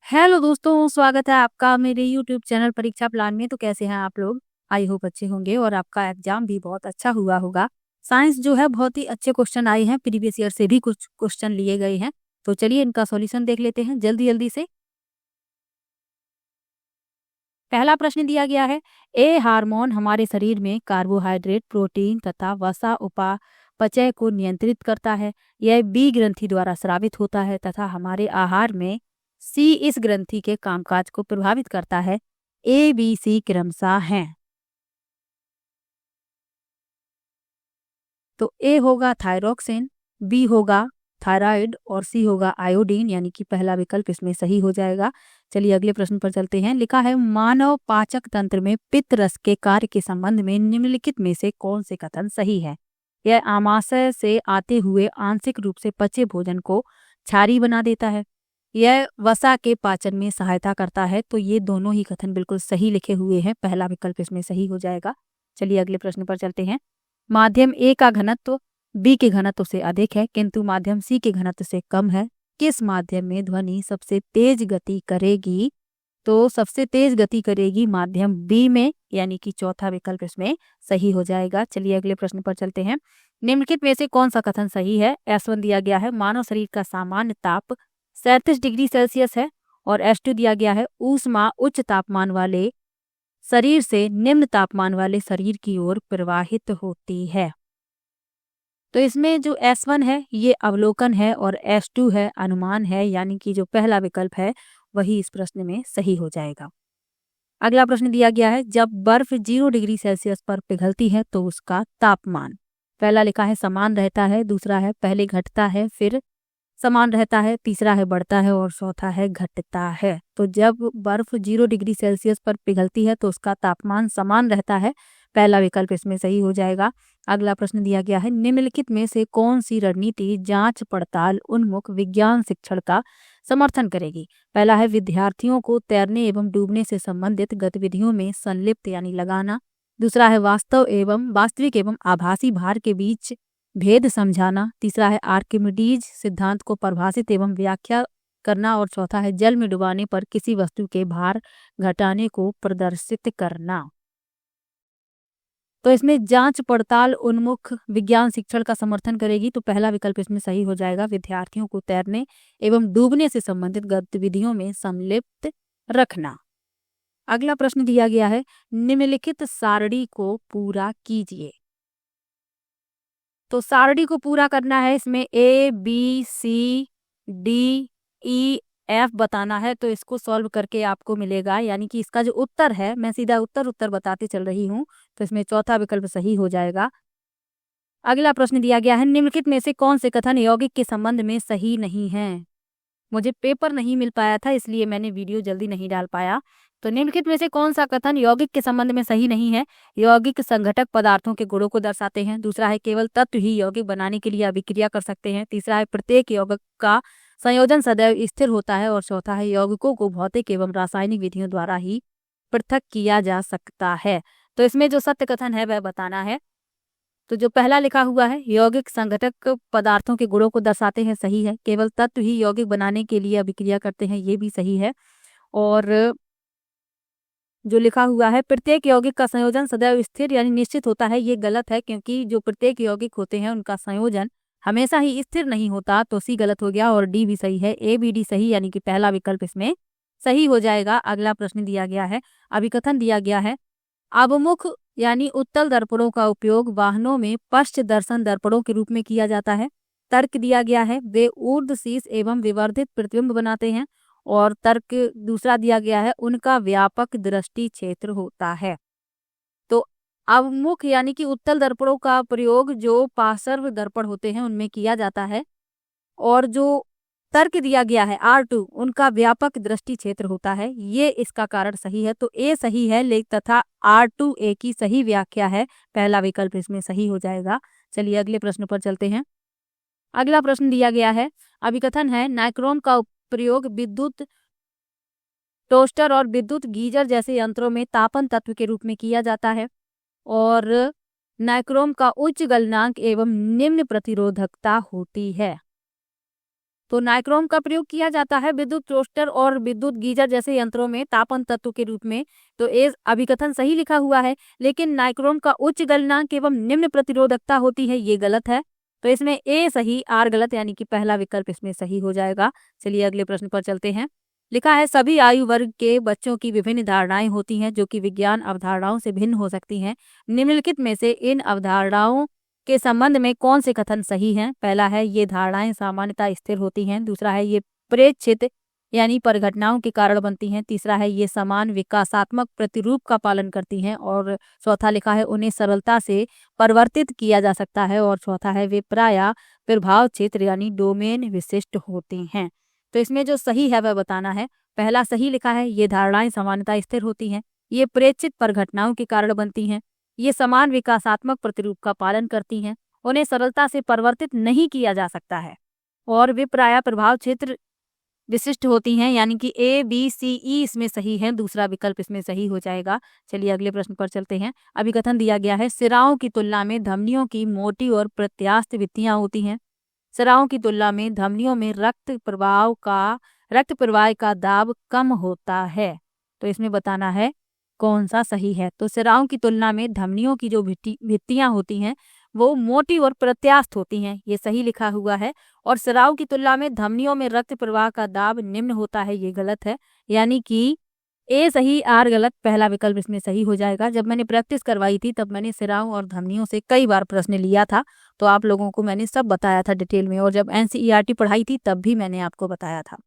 Hello दोस्तों, स्वागत है आपका मेरे यूट्यूब चैनल परीक्षा प्लान में। तो कैसे हैं आप लोग? आई होप अच्छे होंगे और आपका एग्जाम भी बहुत अच्छा हुआ होगा। साइंस जो है बहुत ही अच्छे क्वेश्चन आए हैं, प्रीवियस ईयर से भी कुछ क्वेश्चन लिए गए हैं। तो चलिए इनका सॉल्यूशन देख लेते हैं जल्दी जल्दी से। पहला प्रश्न दिया गया है, ए हार्मोन हमारे शरीर में कार्बोहाइड्रेट, प्रोटीन तथा वसा उपापचय को नियंत्रित करता है। यह बी ग्रंथि द्वारा स्रावित होता है तथा हमारे आहार में सी इस ग्रंथि के कामकाज को प्रभावित करता है। ए बी सी क्रमशः हैं। तो ए होगा थायरोक्सिन, बी होगा थायराइड और सी होगा आयोडीन, यानी कि पहला विकल्प इसमें सही हो जाएगा। चलिए अगले प्रश्न पर चलते हैं। लिखा है, मानव पाचक तंत्र में पित्त रस के कार्य के संबंध में निम्नलिखित में से कौन से कथन सही है? यह आमाशय से आते हुए आंशिक रूप से पचे भोजन को क्षारीय बना देता है। यह वसा के पाचन में सहायता करता है। तो ये दोनों ही कथन बिल्कुल सही लिखे हुए हैं, पहला विकल्प इसमें सही हो जाएगा। चलिए अगले प्रश्न पर चलते हैं। माध्यम ए का घनत्व बी के घनत्व से अधिक है किंतु माध्यम सी के घनत्व से कम है। किस माध्यम में ध्वनि सबसे तेज गति करेगी? तो सबसे तेज गति करेगी माध्यम बी में, यानी कि चौथा विकल्प इसमें सही हो जाएगा। चलिए अगले प्रश्न पर चलते हैं। निम्नलिखित में से कौन सा कथन सही है? S1 दिया गया है, मानव शरीर का सामान्य ताप 37 डिग्री सेल्सियस है। और S2 दिया गया है, ऊष्मा उच्च तापमान वाले शरीर से निम्न तापमान वाले शरीर की ओर प्रवाहित होती है। तो इसमें जो S1 है ये अवलोकन है और S2 है अनुमान है, यानी कि जो पहला विकल्प है वही इस प्रश्न में सही हो जाएगा। अगला प्रश्न दिया गया है, जब बर्फ 0 डिग्री सेल्सियस पर पिघलती है तो उसका तापमान, पहला लिखा है समान रहता है, दूसरा है पहले घटता है फिर समान रहता है, तीसरा है बढ़ता है और चौथा है घटता है। तो जब बर्फ 0 डिग्री सेल्सियस पर पिघलती है तो उसका तापमान समान रहता है, पहला विकल्प इसमें सही हो जाएगा। अगला प्रश्न दिया गया है, निम्नलिखित में से कौन सी रणनीति जांच पड़ताल उन्मुख विज्ञान शिक्षण का समर्थन करेगी? पहला है विद्यार्थियों को तैरने एवं डूबने से संबंधित गतिविधियों में संलिप्त यानी लगाना। दूसरा है वास्तविक एवं आभासी भार के बीच भेद समझाना। तीसरा है आर्किमिडीज सिद्धांत को परिभाषित एवं व्याख्या करना। और चौथा है जल में डुबाने पर किसी वस्तु के भार घटाने को प्रदर्शित करना। तो इसमें जांच पड़ताल उन्मुख विज्ञान शिक्षण का समर्थन करेगी, तो पहला विकल्प इसमें सही हो जाएगा, विद्यार्थियों को तैरने एवं डूबने से संबंधित गतिविधियों में संलिप्त रखना। अगला प्रश्न दिया गया है, निम्नलिखित सारणी को पूरा कीजिए। तो सारणी को पूरा करना है, इसमें A B C D E F बताना है। तो इसको सॉल्व करके आपको मिलेगा, यानी कि इसका जो उत्तर है, मैं सीधा उत्तर बताते चल रही हूँ, तो इसमें चौथा विकल्प सही हो जाएगा। अगला प्रश्न दिया गया है, निम्नलिखित में से कौन से कथन यौगिक के संबंध में सही नहीं है? मुझे पेपर नहीं मिल पाया था इसलिए मैंने वीडियो जल्दी नहीं डाल पाया। तो निम्नलिखित में से कौन सा कथन यौगिक के संबंध में सही नहीं है? यौगिक संघटक पदार्थों के गुणों को दर्शाते हैं। दूसरा है केवल तत्व ही यौगिक बनाने के लिए अभिक्रिया कर सकते हैं। तीसरा है प्रत्येक यौगिक का संयोजन सदैव स्थिर होता है। और चौथा है यौगिकों को भौतिक एवं रासायनिक विधियों द्वारा ही पृथक किया जा सकता है। तो इसमें जो सत्य कथन है वह बताना है। तो जो पहला लिखा हुआ है, यौगिक संघटक पदार्थों के गुणों को दर्शाते हैं, सही है। केवल तत्व ही यौगिक बनाने के लिए अभिक्रिया करते हैं, ये भी सही है। और जो लिखा हुआ है प्रत्येक यौगिक का संयोजन सदैव स्थिर यानी निश्चित होता है, ये गलत है, क्योंकि जो प्रत्येक यौगिक होते हैं उनका संयोजन हमेशा ही स्थिर नहीं होता। तो सी गलत हो गया और डी भी सही है, ए बी डी सही, यानी कि पहला विकल्प इसमें सही हो जाएगा। अगला प्रश्न दिया गया है, अभिकथन दिया गया है, अवमुख यानी उत्तल दर्पणों का उपयोग वाहनों में पश्च दर्शन दर्पणों के रूप में किया जाता है। तर्क दिया गया है, वे ऊर्ध्व शीर्ष एवं विवर्धित प्रतिबिंब बनाते हैं। और तर्क दूसरा दिया गया है, उनका व्यापक दृष्टि क्षेत्र होता है। तो अवमुख यानी कि उत्तल दर्पणों का प्रयोग जो पार्श्व दर्पण होते हैं उनमें किया जाता है। और जो तर्क दिया गया है R2, उनका व्यापक दृष्टि क्षेत्र होता है, ये इसका कारण सही है। तो ए सही है, लेकिन तथा R2 ए की सही व्याख्या है, पहला विकल्प इसमें सही हो जाएगा। चलिए अगले प्रश्न पर चलते हैं। अगला प्रश्न दिया गया है, अभिकथन है, नाइक्रोम का प्रयोग विद्युत टोस्टर और विद्युत गीजर जैसे यंत्रों में तापन तत्व के रूप में किया जाता है। और नाइक्रोम का उच्च गलनांक एवं निम्न प्रतिरोधकता होती है। तो नाइक्रोम का प्रयोग किया जाता है विद्युत टोस्टर और विद्युत गीजर जैसे यंत्रों में तापन तत्व के रूप में। तो ए अभिकथन सही लिखा हुआ है, लेकिन नाइक्रोम का उच्च गलनांक एवं निम्न प्रतिरोधकता होती है, ये गलत है। तो इसमें ए सही आर गलत, यानी कि पहला विकल्प इसमें सही हो जाएगा। चलिए अगले प्रश्न पर चलते हैं। लिखा है सभी आयु वर्ग के बच्चों की विभिन्न धारणाएं होती हैं जो कि विज्ञान अवधारणाओं से भिन्न हो सकती हैं। निम्नलिखित में से इन अवधारणाओं के संबंध में कौन से कथन सही हैं? पहला है ये धारणाएं सामान्यतः स्थिर होती हैं। दूसरा है ये प्रेक्षित यानी परिघटनाओं के कारण बनती हैं। तीसरा है ये समान विकासात्मक प्रतिरूप का पालन करती हैं। और चौथा लिखा है उन्हें सरलता से परिवर्तित किया जा सकता है। और चौथा है वे प्रायः प्रभाव क्षेत्र यानी डोमेन विशिष्ट होती हैं। तो इसमें जो सही है वह बताना है। पहला सही लिखा है ये धारणाएं सामान्यतः स्थिर होती हैं, ये प्रेक्षित परिघटनाओं के कारण बनती हैं, ये समान विकासात्मक प्रतिरूप का पालन करती हैं, उन्हें सरलता से परिवर्तित नहीं किया जा सकता है, और वे प्रायः प्रभाव क्षेत्र विशिष्ट होती हैं। यानी कि ए बी सी ई इसमें सही है, दूसरा विकल्प इसमें सही हो जाएगा। चलिए अगले प्रश्न पर चलते हैं। अभिकथन दिया गया है सिराओं की तुलना में धमनियों की मोटी और प्रत्यास्थ भित्तियां होती हैं। सिराओं की तुलना में धमनियों में रक्त प्रवाह का दाब कम होता है। तो इसमें बताना है कौन सा सही है। तो सिराओं की तुलना में धमनियों की जो भित्तियां होती हैं वो मोटी और प्रत्यास्थ होती हैं, ये सही लिखा हुआ है। और सिराओं की तुलना में धमनियों में रक्त प्रवाह का दाब निम्न होता है, ये गलत है। यानी कि ए सही आर गलत, पहला विकल्प इसमें सही हो जाएगा। जब मैंने प्रैक्टिस करवाई थी तब मैंने सिराओं और धमनियों से कई बार प्रश्न लिया था, तो आप लोगों को मैंने सब बताया था डिटेल में। और जब एनसीईआरटी पढ़ाई थी तब भी मैंने आपको बताया था।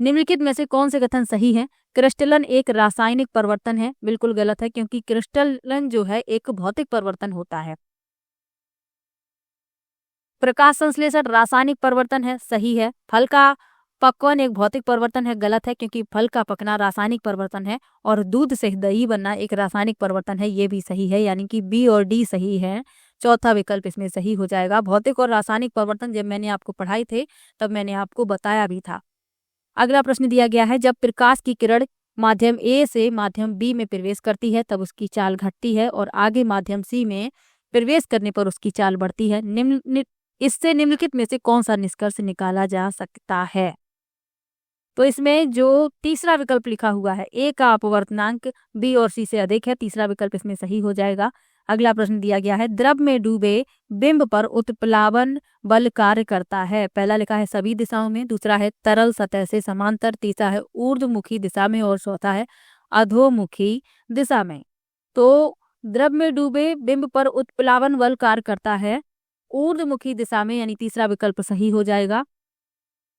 निम्नलिखित में से कौन से कथन सही है? क्रिस्टलन एक रासायनिक परिवर्तन है, बिल्कुल गलत है, क्योंकि क्रिस्टलन जो है एक भौतिक परिवर्तन होता है। प्रकाश संश्लेषण रासायनिक परिवर्तन है, सही है। फल का पक्वन एक भौतिक परिवर्तन है, गलत है, क्योंकि फल का पकना रासायनिक परिवर्तन है। और दूध से दही बनना एक रासायनिक परिवर्तन है, ये भी सही है। यानी कि बी और डी सही है, चौथा विकल्प इसमें सही हो जाएगा। भौतिक और रासायनिक परिवर्तन जब मैंने आपको पढ़ाए थे तब मैंने आपको बताया भी था। अगला प्रश्न दिया गया है जब प्रकाश की किरण माध्यम ए से माध्यम बी में प्रवेश करती है तब उसकी चाल घटती है, और आगे माध्यम सी में प्रवेश करने पर उसकी चाल बढ़ती है। इससे निम्नलिखित में से कौन सा निष्कर्ष निकाला जा सकता है? तो इसमें जो तीसरा विकल्प लिखा हुआ है ए का अपवर्तनांक बी और सी से अधिक है, तीसरा विकल्प इसमें सही हो जाएगा। अगला प्रश्न दिया गया है द्रव में डूबे बिंब पर उत्प्लावन बल कार्य करता है। पहला लिखा है सभी दिशाओं में, दूसरा है तरल सतह से समांतर, तीसरा है ऊर्ध्वमुखी दिशा में, और चौथा है अधोमुखी दिशा में। तो द्रव में डूबे बिंब पर उत्प्लावन बल कार्य करता है ऊर्ध्वमुखी दिशा में, यानी तीसरा विकल्प सही हो जाएगा।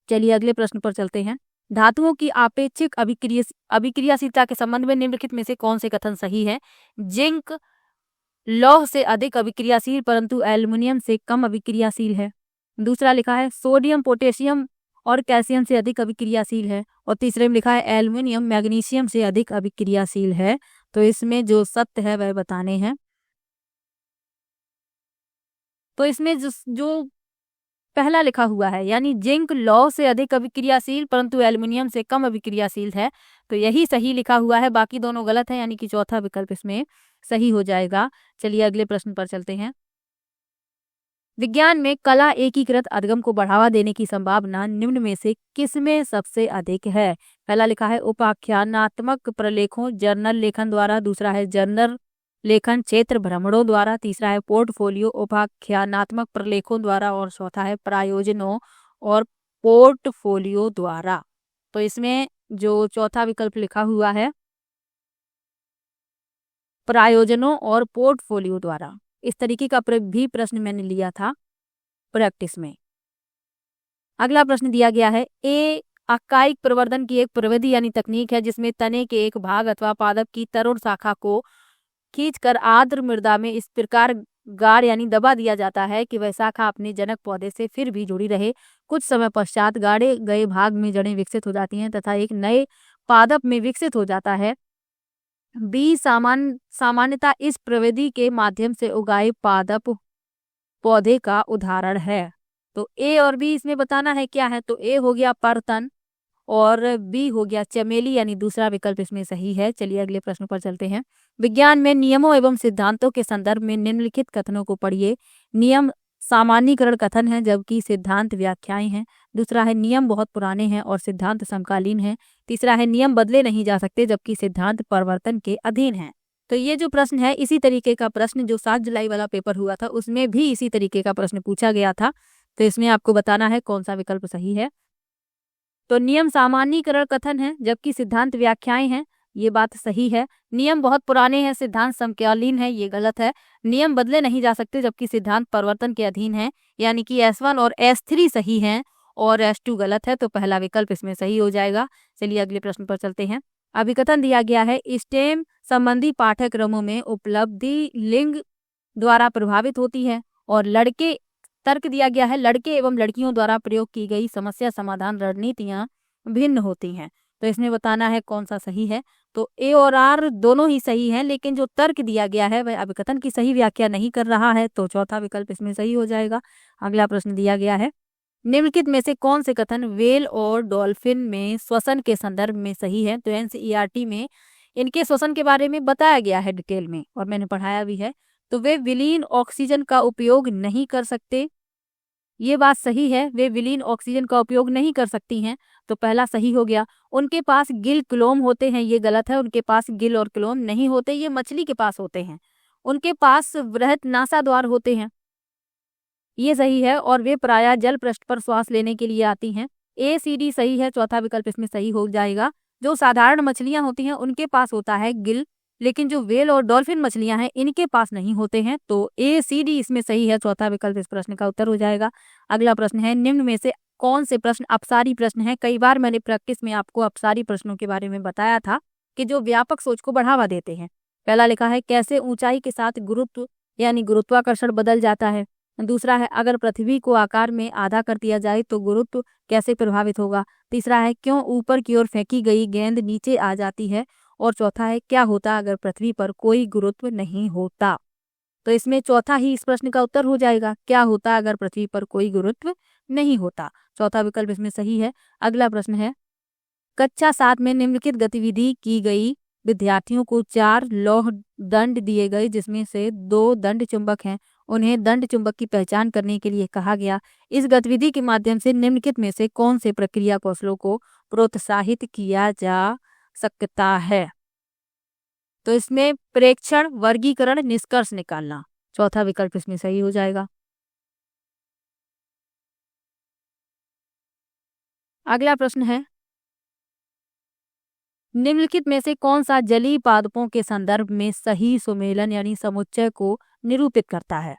चलिए अगले प्रश्न पर चलते हैं। धातुओं की आपेक्षिक अभिक्रियाशीलता के संबंध में निम्नलिखित में से कौन से कथन सही है? जिंक लौह से अधिक अभिक्रियाशील परंतु एल्युमिनियम से कम अभिक्रियाशील है। दूसरा लिखा है सोडियम पोटेशियम और कैल्शियम से अधिक अभिक्रियाशील है। और तीसरे में लिखा है एल्युमिनियम मैग्नीशियम से अधिक अभिक्रियाशील है। तो इसमें जो सत्य है वह बताने हैं। तो इसमें जो पहला लिखा हुआ है यानी जिंक लौह से अधिक अभिक्रियाशील परंतु एल्युमिनियम से कम अभिक्रियाशील है, तो यही सही लिखा हुआ है, बाकी दोनों गलत है, यानी कि चौथा विकल्प इसमें सही हो जाएगा। चलिए अगले प्रश्न पर चलते हैं। विज्ञान में कला एकीकृत अधिगम को बढ़ावा देने की संभावना निम्न में से किसमें सबसे अधिक है? पहला लिखा है उपाख्यानात्मक प्रलेखों जर्नल लेखन द्वारा, दूसरा है जर्नल लेखन क्षेत्र भ्रमणों द्वारा, तीसरा है पोर्टफोलियो उपाख्यानात्मक प्रलेखों द्वारा, और चौथा है प्रायोजनों और पोर्टफोलियो द्वारा। तो इसमें जो चौथा विकल्प लिखा हुआ है प्रायोजनों और पोर्टफोलियो द्वारा, इस तरीके का भी प्रश्न मैंने लिया था प्रैक्टिस में। अगला प्रश्न दिया गया है ए आकायिक प्रवर्धन की एक प्रविधि यानी तकनीक है जिसमें तने के एक भाग अथवा पादप की तरुण शाखा को खींचकर आर्द्र मृदा में इस प्रकार गाड़ यानी दबा दिया जाता है कि वह शाखा अपने जनक पौधे से फिर भी जुड़ी रहे। कुछ समय पश्चात गाड़े गए भाग में जड़ें विकसित हो जाती हैं तथा एक नए पादप में विकसित हो जाता है। बी सामान्यता इस प्रविधि के माध्यम से उगाए पादप पौधे का उदाहरण है। तो ए और बी इसमें बताना है क्या है। तो ए हो गया परतन और बी हो गया चमेली, यानी दूसरा विकल्प इसमें सही है। चलिए अगले प्रश्न पर चलते हैं। विज्ञान में नियमों एवं सिद्धांतों के संदर्भ में निम्नलिखित कथनों को पढ़िए। नियम सामान्यीकरण कथन है जबकि सिद्धांत व्याख्याएं हैं। दूसरा है नियम बहुत पुराने हैं और सिद्धांत समकालीन है। तीसरा है नियम बदले नहीं जा सकते जबकि सिद्धांत परिवर्तन के अधीन है। तो ये जो प्रश्न है इसी तरीके का प्रश्न जो 7 जुलाई वाला पेपर हुआ था उसमें भी इसी तरीके का प्रश्न पूछा गया था। तो इसमें आपको बताना है कौन सा विकल्प सही है। तो नियम सामान्यीकरण कथन है जबकि सिद्धांत व्याख्याएं हैं, ये बात सही है। नियम बहुत पुराने हैं, सिद्धांत समकालीन है, ये गलत है। नियम बदले नहीं जा सकते जबकि सिद्धांत परिवर्तन के अधीन है, यानी कि S1 और S3 सही हैं और S2 गलत है। तो पहला विकल्प इसमें सही हो जाएगा। चलिए अगले प्रश्न पर चलते हैं। अभिकथन दिया गया है स्टेम संबंधी पाठ्यक्रमों में उपलब्धि लिंग द्वारा प्रभावित होती है और लड़के तर्क दिया गया है लड़के एवं लड़कियों द्वारा प्रयोग की गई समस्या समाधान रणनीतियां भिन्न होती हैं। तो इसमें बताना है कौन सा सही है। तो ए और आर दोनों ही सही हैं, लेकिन जो तर्क दिया गया है वह अभिकथन की सही व्याख्या नहीं कर रहा है। तो चौथा विकल्प इसमें सही हो जाएगा। अगला प्रश्न दिया गया है निम्नलिखित में से कौन से कथन व्हेल और डॉल्फिन में श्वसन के संदर्भ में सही है। तो NCERT में इनके श्वसन के बारे में बताया गया है डिटेल में और मैंने पढ़ाया भी है। तो वे विलीन ऑक्सीजन का उपयोग नहीं कर सकते, ये बात सही है, वे विलीन ऑक्सीजन का उपयोग नहीं कर सकती हैं। तो पहला सही हो गया। उनके पास गिल क्लोम होते हैं, ये गलत है। उनके पास गिल और क्लोम नहीं होते, ये मछली के पास होते हैं। उनके पास वृहत नासा द्वार होते हैं, ये सही है। और वे प्रायः जल पृष्ठ पर श्वास लेने के लिए आती हैं। ACD सही है, चौथा विकल्प इसमें सही हो जाएगा। जो साधारण मछलियां होती हैं उनके पास होता है गिल, लेकिन जो व्हेल और डॉल्फिन मछलियां हैं इनके पास नहीं होते हैं। तो ACD इसमें सही है, चौथा विकल्प इस प्रश्न का उत्तर हो जाएगा। अगला प्रश्न है निम्न में से कौन से प्रश्न अपसारी प्रश्न है। कई बार मैंने प्रैक्टिस में आपको अपसारी प्रश्नों के बारे में बताया था कि जो व्यापक सोच को बढ़ावा देते हैं। पहला लिखा है कैसे ऊंचाई के साथ गुरुत्व यानी गुरुत्वाकर्षण बदल जाता है। दूसरा है अगर पृथ्वी को आकार में आधा कर दिया जाए तो गुरुत्व कैसे प्रभावित होगा। तीसरा है क्यों ऊपर की ओर फेंकी गई गेंद नीचे आ जाती है। और चौथा है क्या होता अगर पृथ्वी पर कोई गुरुत्व नहीं होता। तो इसमें चौथा ही इस प्रश्न का उत्तर हो जाएगा, क्या होता अगर पृथ्वी पर कोई गुरुत्व नहीं होता। चौथा विकल्प इसमें सही है। अगला प्रश्न है कक्षा 7 में निम्नलिखित गतिविधि की गई। विद्यार्थियों को 4 लौह दंड दिए गए जिसमें से 2 दंड चुंबक हैं। उन्हें दंड चुंबक की पहचान करने के लिए कहा गया। इस गतिविधि के माध्यम से निम्नलिखित में से कौन से प्रक्रिया कौशलों को प्रोत्साहित किया जा सकता है। तो इसमें प्रेक्षण, वर्गीकरण, निष्कर्ष निकालना, चौथा विकल्प इसमें सही हो जाएगा। अगला प्रश्न है निम्नलिखित में से कौन सा जलीय पादपों के संदर्भ में सही सुमेलन यानी समुच्चय को निरूपित करता है।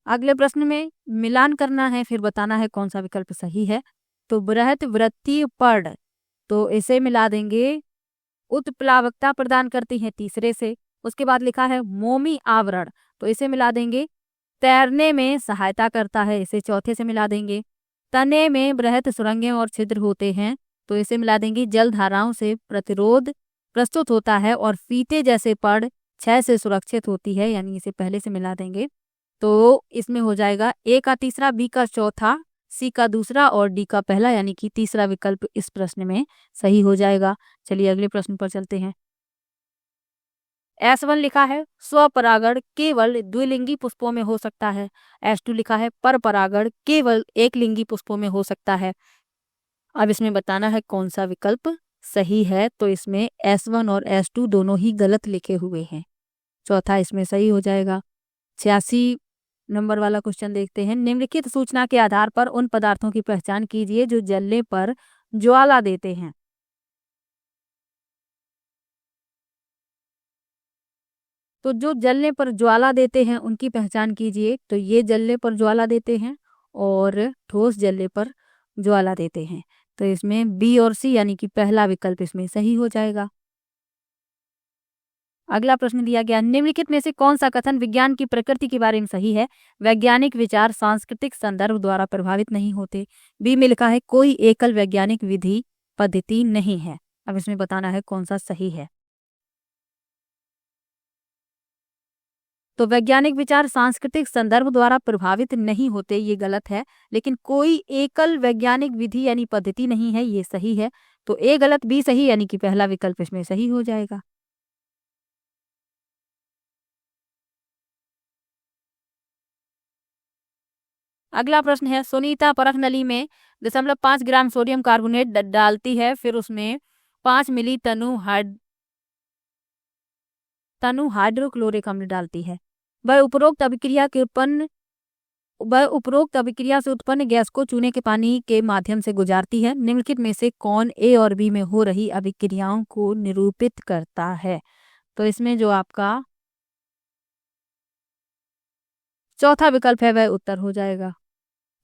अगले प्रश्न में मिलान करना है, फिर बताना है कौन सा विकल्प सही है। तो बृहत वृत्तीय पर्ण, तो इसे मिला देंगे उत्प्लावकता प्रदान करती है तीसरे से। उसके बाद लिखा है मोमी आवरण, तो इसे मिला देंगे तैरने में सहायता करता है, इसे चौथे से मिला देंगे। तने में बृहत सुरंगें और छिद्र होते हैं, तो इसे मिला देंगे जल धाराओं से प्रतिरोध प्रस्तुत होता है। और फीते जैसे पर्ण क्षय से सुरक्षित होती है, यानी इसे पहले से मिला देंगे। तो इसमें हो जाएगा A का तीसरा, B का चौथा, C का दूसरा और D का पहला, यानी कि तीसरा विकल्प इस प्रश्न में सही हो जाएगा। चलिए अगले प्रश्न पर चलते हैं। S1 लिखा है स्वपरागण केवल द्विलिंगी पुष्पों में हो सकता है। S2 लिखा है पर परागण केवल एक लिंगी पुष्पों में हो सकता है। अब इसमें बताना है कौन सा विकल्प सही है। तो इसमें S1 और S2 दोनों ही गलत लिखे हुए हैं, चौथा इसमें सही हो जाएगा। 86 नंबर वाला क्वेश्चन देखते हैं। निम्नलिखित सूचना के आधार पर उन पदार्थों की पहचान कीजिए जो जलने पर ज्वाला देते हैं। तो जो जलने पर ज्वाला देते हैं उनकी पहचान कीजिए। तो ये जलने पर ज्वाला देते हैं और ठोस जलने पर ज्वाला देते हैं। तो इसमें B और C यानी कि पहला विकल्प इसमें सही हो जाएगा। अगला प्रश्न दिया गया निम्नलिखित में से कौन सा कथन विज्ञान की प्रकृति के बारे में सही है। वैज्ञानिक विचार सांस्कृतिक संदर्भ द्वारा प्रभावित नहीं होते। B में लिखा है कोई एकल वैज्ञानिक विधि पद्धति नहीं है। अब इसमें बताना है कौन सा सही है। तो वैज्ञानिक विचार सांस्कृतिक संदर्भ द्वारा प्रभावित नहीं होते, ये गलत है। लेकिन कोई एकल वैज्ञानिक विधि यानी पद्धति नहीं है, ये सही है। तो A गलत B सही, यानी कि पहला विकल्प इसमें सही हो जाएगा। अगला प्रश्न है, सुनीता परख नली में 0.5 ग्राम सोडियम कार्बोनेट डालती है, फिर उसमें 5 मिली तनु हाइड्रोक्लोरिक अम्ल डालती है। वह उपरोक्त अभिक्रिया से उत्पन्न गैस को चूने के पानी के माध्यम से गुजारती है। निम्नलिखित में से कौन ए और बी में हो रही अभिक्रियाओं को निरूपित करता है? तो इसमें जो आपका चौथा विकल्प है वह उत्तर हो जाएगा।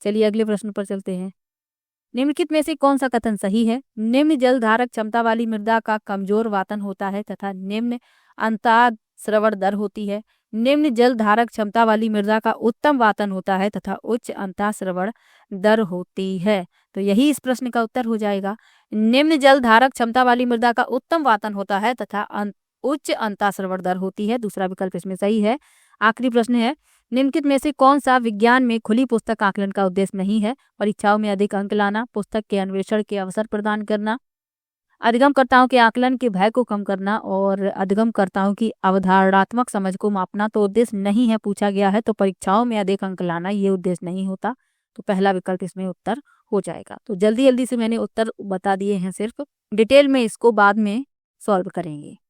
चलिए अगले प्रश्न पर चलते हैं। निम्नलिखित में से कौन सा कथन सही है? निम्न जल धारक क्षमता वाली मृदा का कमजोर वातन होता है तथा निम्न अंतः स्रवण दर होती है। निम्न जल धारक क्षमता वाली मृदा का उत्तम वातन होता है तथा उच्च अंतः स्रवण दर होती है। तो यही इस प्रश्न का उत्तर हो जाएगा। निम्न जल धारक क्षमता वाली मृदा का उत्तम वातन होता है तथा उच्च अंतः स्रवण दर होती है। दूसरा विकल्प इसमें सही है। आखिरी प्रश्न है, निम्नलिखित में से कौन सा विज्ञान में खुली पुस्तक आकलन का उद्देश्य नहीं है? परीक्षाओं में अधिक अंक लाना, पुस्तक के अन्वेषण के अवसर प्रदान करना, अधिगमकर्ताओं के आकलन के भय को कम करना और अधिगमकर्ताओं की अवधारणात्मक समझ को मापना। तो उद्देश्य नहीं है पूछा गया है, तो परीक्षाओं में अधिक अंक लाना ये उद्देश्य नहीं होता। तो पहला विकल्प इसमें उत्तर हो जाएगा। तो जल्दी जल्दी से मैंने उत्तर बता दिए हैं, सिर्फ डिटेल में इसको बाद में सॉल्व करेंगे।